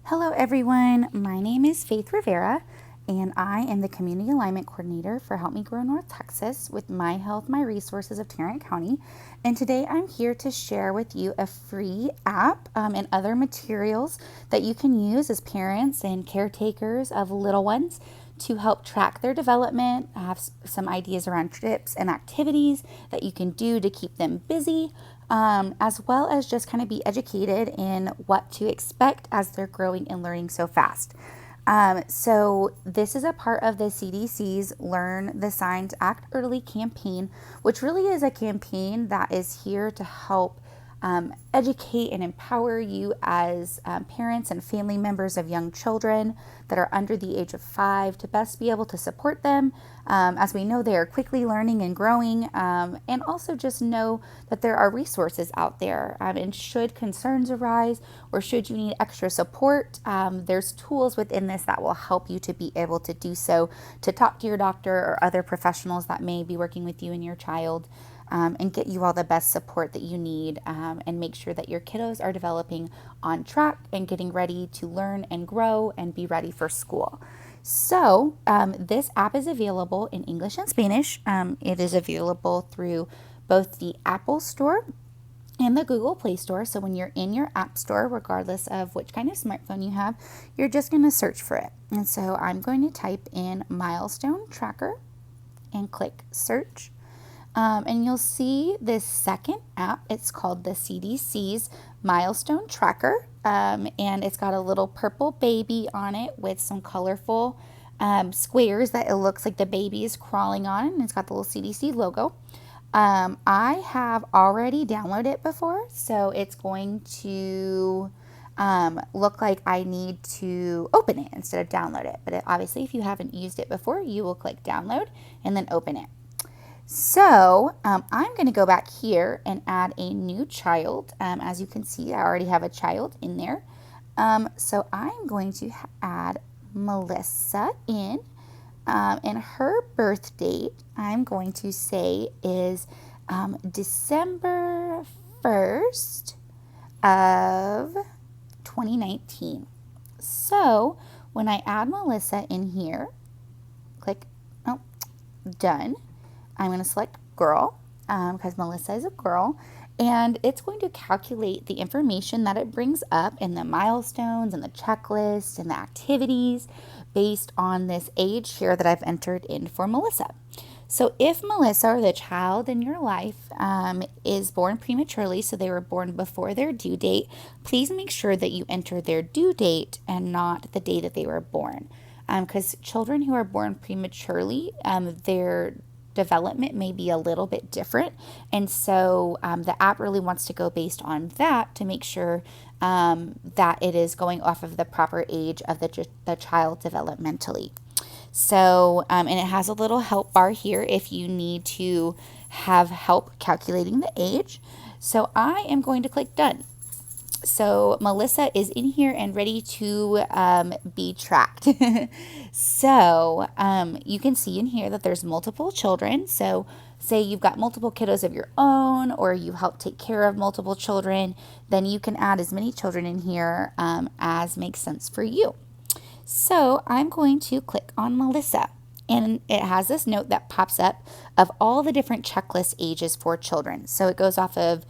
Hello everyone, my name is Faith Rivera and I am the Community Alignment Coordinator for Help Me Grow North Texas with My Health, My Resources of Tarrant County. And today I'm here to share with you a free app and other materials that you can use as parents and caretakers of little ones to help track their development. I have some ideas around trips and activities that you can do to keep them busy, as well as just kind of be educated in what to expect as they're growing and learning so fast. So this is a part of the CDC's Learn the Signs Act Early campaign, which really is a campaign that is here to help educate and empower you as parents and family members of young children that are under the age of 5 to best be able to support them. As we know, they are quickly learning and growing, and also just know that there are resources out there. And should concerns arise or should you need extra support, there's tools within this that will help you to be able to do so, to talk to your doctor or other professionals that may be working with you and your child. And get you all the best support that you need, and make sure that your kiddos are developing on track and getting ready to learn and grow and be ready for school. So this app is available in English and Spanish. It is available through both the Apple Store and the Google Play Store. So when you're in your app store, regardless of which kind of smartphone you have, you're just going to search for it. And so I'm going to type in Milestone Tracker and click search. And you'll see this second app. It's called the CDC's Milestone Tracker. And it's got a little purple baby on it with some colorful squares that it looks like the baby is crawling on. And it's got the little CDC logo. I have already downloaded it before, so it's going to look like I need to open it instead of download it. But obviously, if you haven't used it before, you will click download and then open it. So I'm going to go back here and add a new child. As you can see, I already have a child in there. So I'm going to add Melissa in, and her birth date I'm going to say is December 1st of 2019. So when I add Melissa in here, click, oh, done. I'm going to select girl because Melissa is a girl, and it's going to calculate the information that it brings up in the milestones and the checklist and the activities based on this age here that I've entered in for Melissa. So if Melissa or the child in your life is born prematurely, so they were born before their due date, please make sure that you enter their due date and not the day that they were born. Because children who are born prematurely, their development may be a little bit different, and so the app really wants to go based on that to make sure that it is going off of the proper age of the child developmentally. So and it has a little help bar here if you need to have help calculating the age. So I am going to click done. So Melissa is in here and ready to be tracked. So you can see in here that there's multiple children. So say you've got multiple kiddos of your own, or you help take care of multiple children, then you can add as many children in here as makes sense for you. So I'm going to click on Melissa. And it has this note that pops up of all the different checklist ages for children. So it goes off of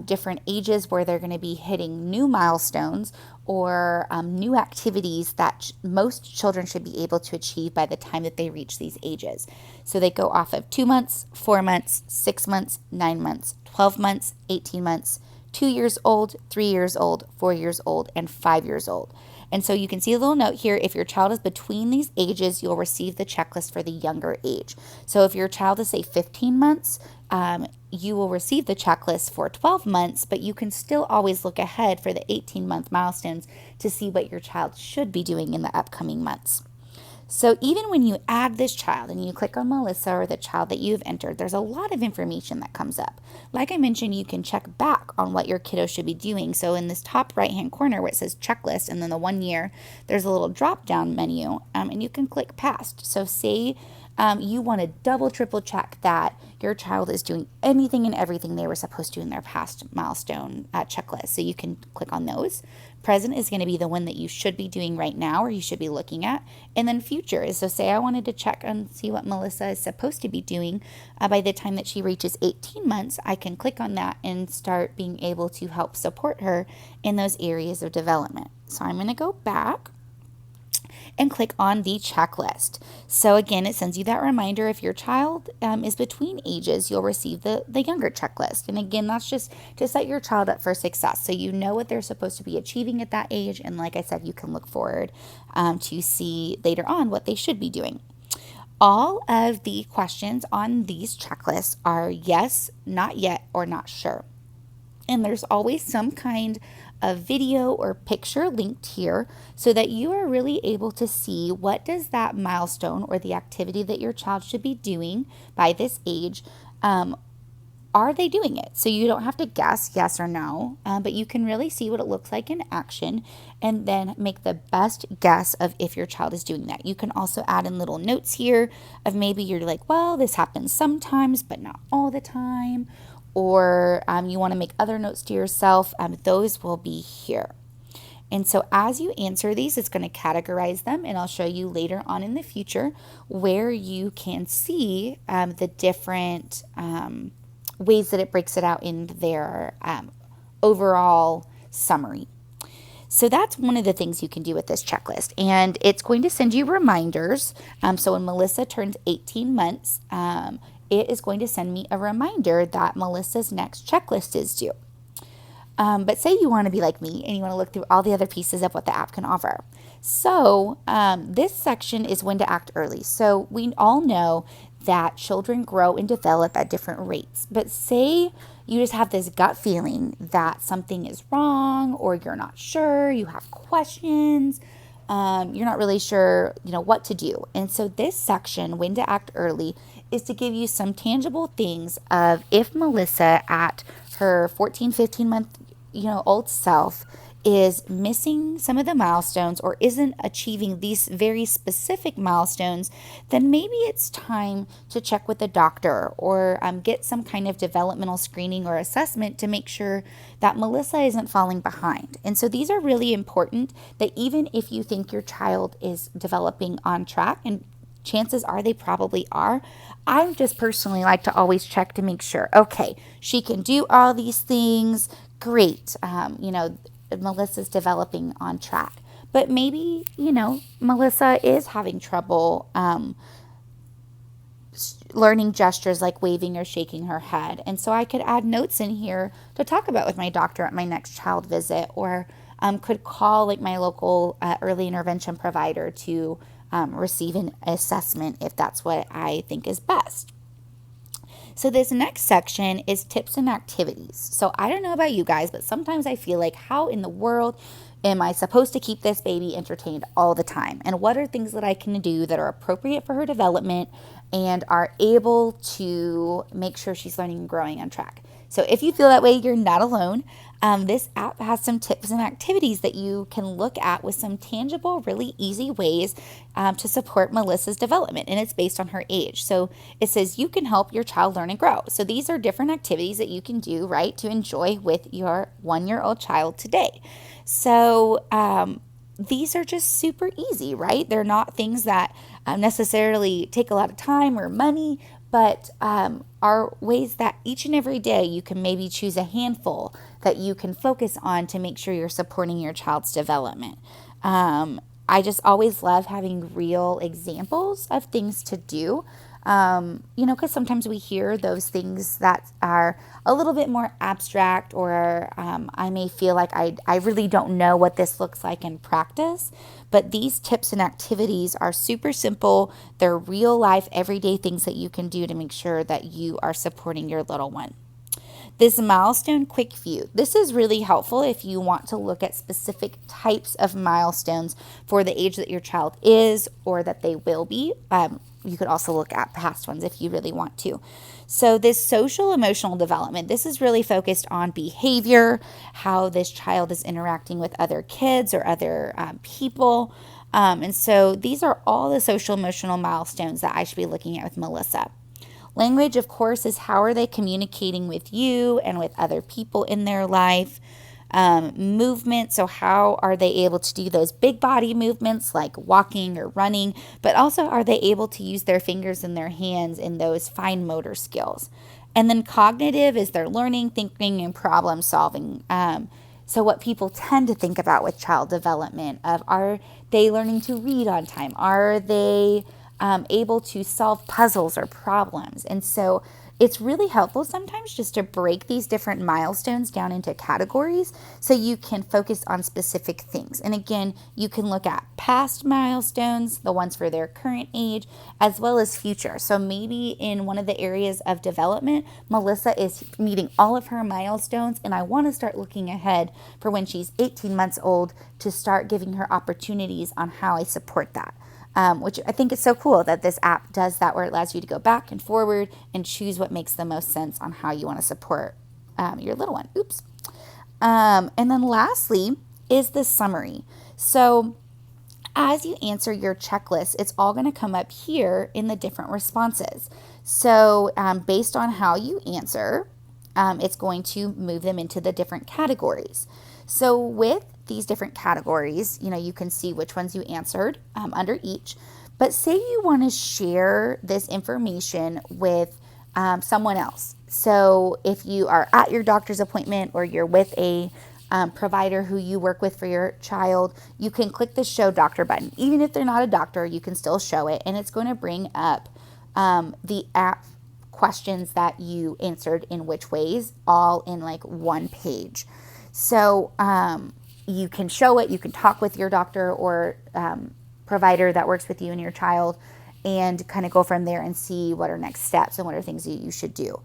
different ages where they're going to be hitting new milestones or new activities that most children should be able to achieve by the time that they reach these ages. So they go off of 2 months, 4 months, 6 months, 9 months, 12 months, 18 months, 2 years old, 3 years old, 4 years old, and 5 years old. And so you can see a little note here. If your child is between these ages, you'll receive the checklist for the younger age. So if your child is, say, 15 months, you will receive the checklist for 12 months, but you can still always look ahead for the 18-month milestones to see what your child should be doing in the upcoming months. So even when you add this child and you click on Melissa or the child that you've entered, there's a lot of information that comes up. Like I mentioned, you can check back on what your kiddo should be doing. So in this top right-hand corner where it says checklist and then the 1 year, there's a little drop-down menu, and you can click past. So say you want to double, triple check that your child is doing anything and everything they were supposed to in their past milestone checklist. So you can click on those. Present is going to be the one that you should be doing right now or you should be looking at. And then future is, so say I wanted to check and see what Melissa is supposed to be doing by the time that she reaches 18 months, I can click on that and start being able to help support her in those areas of development. So I'm going to go back and click on the checklist. So again, it sends you that reminder if your child is between ages, you'll receive the younger checklist. And again, that's just to set your child up for success. So you know what they're supposed to be achieving at that age. And like I said, you can look forward to see later on what they should be doing. All of the questions on these checklists are yes, not yet, or not sure. And there's always some kind of video or picture linked here so that you are really able to see what does that milestone or the activity that your child should be doing by this age, are they doing it? So you don't have to guess yes or no, but you can really see what it looks like in action and then make the best guess of if your child is doing that. You can also add in little notes here of maybe you're like, well, this happens sometimes, but not all the time. Or you want to make other notes to yourself, those will be here. And so as you answer these, it's going to categorize them, and I'll show you later on in the future where you can see the different ways that it breaks it out in their overall summary. So that's one of the things you can do with this checklist, and it's going to send you reminders. So when Melissa turns 18 months, it is going to send me a reminder that Melissa's next checklist is due. But say you want to be like me and you want to look through all the other pieces of what the app can offer. So this section is when to act early. So we all know that children grow and develop at different rates. But say you just have this gut feeling that something is wrong, or you're not sure, you have questions, you're not really sure, what to do. And so this section, when to act early, is to give you some tangible things of if Melissa at her 14, 15 month, old self is missing some of the milestones or isn't achieving these very specific milestones, then maybe it's time to check with the doctor or get some kind of developmental screening or assessment to make sure that Melissa isn't falling behind. And so these are really important, that even if you think your child is developing on track, and chances are they probably are, I just personally like to always check to make sure, okay, she can do all these things, great, Melissa's developing on track. But maybe, Melissa is having trouble learning gestures like waving or shaking her head. And so I could add notes in here to talk about with my doctor at my next child visit, or could call my local early intervention provider to receive an assessment if that's what I think is best. So this next section is tips and activities. So I don't know about you guys, but sometimes I feel like, how in the world am I supposed to keep this baby entertained all the time? And what are things that I can do that are appropriate for her development and are able to make sure she's learning and growing on track? So if you feel that way, you're not alone. This app has some tips and activities that you can look at with some tangible, really easy ways to support Melissa's development, and it's based on her age. So it says you can help your child learn and grow. So these are different activities that you can do, right, to enjoy with your 1-year-old child today. So these are just super easy, right? They're not things that necessarily take a lot of time or money, but are ways that each and every day you can maybe choose a handful that you can focus on to make sure you're supporting your child's development. I just always love having real examples of things to do, because sometimes we hear those things that are a little bit more abstract, or I may feel like I really don't know what this looks like in practice. But these tips and activities are super simple. They're real life, everyday things that you can do to make sure that you are supporting your little one. This milestone quick view. This is really helpful if you want to look at specific types of milestones for the age that your child is or that they will be. You could also look at past ones if you really want to. So this social emotional development, this is really focused on behavior, how this child is interacting with other kids or other people. And so these are all the social emotional milestones that I should be looking at with Melissa. Language, of course, is how are they communicating with you and with other people in their life. Movement, so how are they able to do those big body movements like walking or running, but also are they able to use their fingers and their hands in those fine motor skills. And then cognitive is their learning, thinking, and problem solving. So what people tend to think about with child development of are they learning to read on time? Are they able to solve puzzles or problems? And so it's really helpful sometimes just to break these different milestones down into categories so you can focus on specific things. And again, you can look at past milestones, the ones for their current age, as well as future. So maybe in one of the areas of development, Melissa is meeting all of her milestones, and I want to start looking ahead for when she's 18 months old to start giving her opportunities on how I support that. Which I think is so cool that this app does that, where it allows you to go back and forward and choose what makes the most sense on how you want to support your little one. Oops. And then lastly is the summary. So as you answer your checklist, it's all going to come up here in the different responses. So based on how you answer, it's going to move them into the different categories. So with these different categories, you can see which ones you answered under each. But say you want to share this information with someone else. So if you are at your doctor's appointment or you're with a provider who you work with for your child, you can click the show doctor button. Even if they're not a doctor, you can still show it, and it's going to bring up the app questions that you answered in which ways, all in like one page. So you can show it, you can talk with your doctor or provider that works with you and your child, and kind of go from there and see what are next steps and what are things that you should do.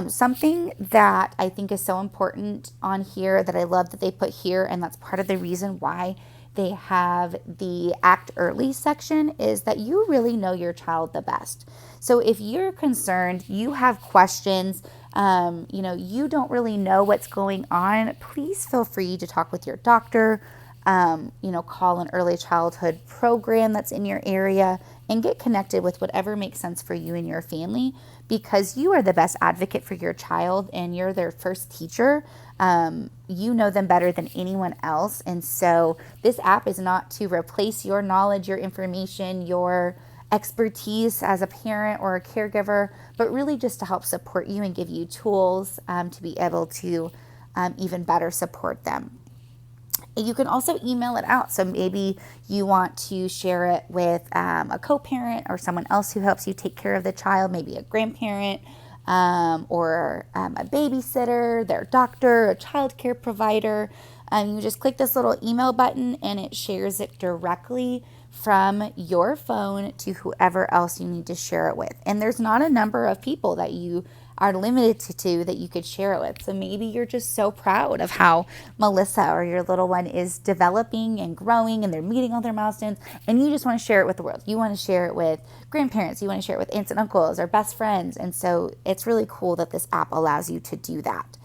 Something that I think is so important on here that I love that they put here, and that's part of the reason why they have the Act Early section, is that you really know your child the best. So if you're concerned, you have questions, you don't really know what's going on, please feel free to talk with your doctor, call an early childhood program that's in your area and get connected with whatever makes sense for you and your family, because you are the best advocate for your child and you're their first teacher. You know them better than anyone else. And so this app is not to replace your knowledge, your information, your expertise as a parent or a caregiver, but really just to help support you and give you tools to be able to even better support them. You can also email it out. So maybe you want to share it with a co-parent or someone else who helps you take care of the child, maybe a grandparent or a babysitter, their doctor, a child care provider. You just click this little email button and it shares it directly from your phone to whoever else you need to share it with. And there's not a number of people that you are limited to that you could share it with. So maybe you're just so proud of how Melissa or your little one is developing and growing and they're meeting all their milestones, and you just want to share it with the world. You want to share it with grandparents, you want to share it with aunts and uncles or best friends. And so it's really cool that this app allows you to do that.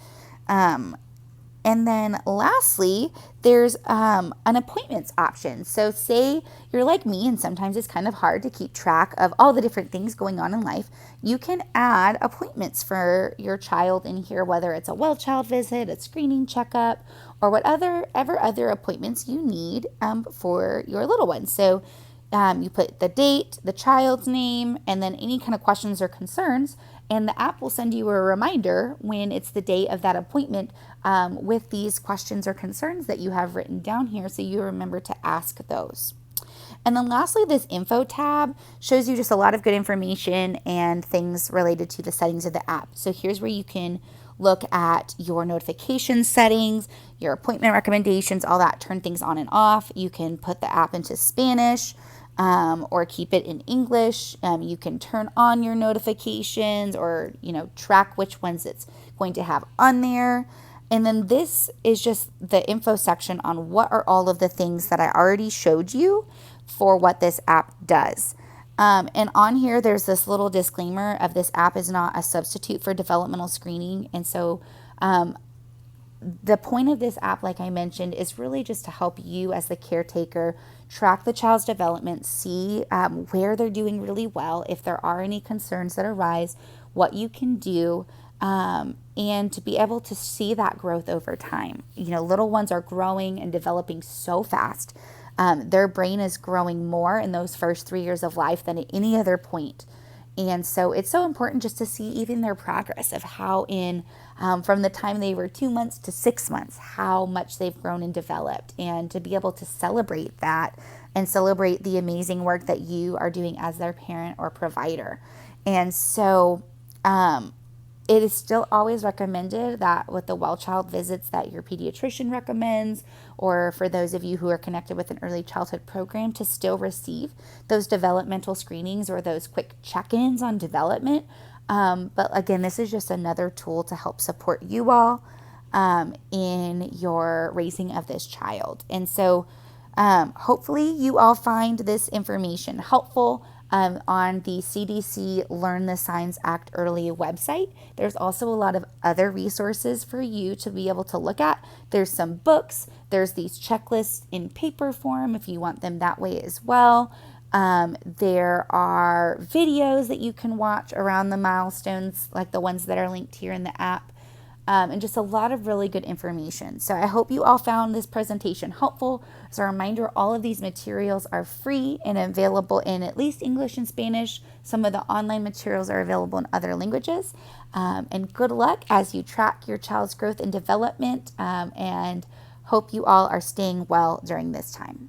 And then lastly, there's an appointments option. So say you're like me and sometimes it's kind of hard to keep track of all the different things going on in life. You can add appointments for your child in here, whether it's a well child visit, a screening checkup, or whatever other appointments you need for your little one. So you put the date, the child's name, and then any kind of questions or concerns, and the app will send you a reminder when it's the day of that appointment with these questions or concerns that you have written down here, so you remember to ask those. And then lastly, this info tab shows you just a lot of good information and things related to the settings of the app. So here's where you can look at your notification settings, your appointment recommendations, all that, turn things on and off. You can put the app into Spanish. or keep it in English. You can turn on your notifications or, track which ones it's going to have on there. And then this is just the info section on what are all of the things that I already showed you for what this app does. And on here, there's this little disclaimer of this app is not a substitute for developmental screening. And so the point of this app, like I mentioned, is really just to help you as the caretaker track the child's development, see where they're doing really well, if there are any concerns that arise, what you can do, and to be able to see that growth over time. Little ones are growing and developing so fast. Their brain is growing more in those first 3 years of life than at any other point. And so it's so important just to see even their progress of how from the time they were 2 months to 6 months, how much they've grown and developed, and to be able to celebrate that and celebrate the amazing work that you are doing as their parent or provider. And so it is still always recommended that with the well child visits that your pediatrician recommends, or for those of you who are connected with an early childhood program, to still receive those developmental screenings or those quick check-ins on development. But again, this is just another tool to help support you all in your raising of this child. And so hopefully you all find this information helpful. On the CDC Learn the Signs Act Early website, there's also a lot of other resources for you to be able to look at. There's some books, there's these checklists in paper form if you want them that way as well. There are videos that you can watch around the milestones, like the ones that are linked here in the app. And just a lot of really good information. So I hope you all found this presentation helpful. As a reminder, all of these materials are free and available in at least English and Spanish. Some of the online materials are available in other languages. And good luck as you track your child's growth and development, and hope you all are staying well during this time.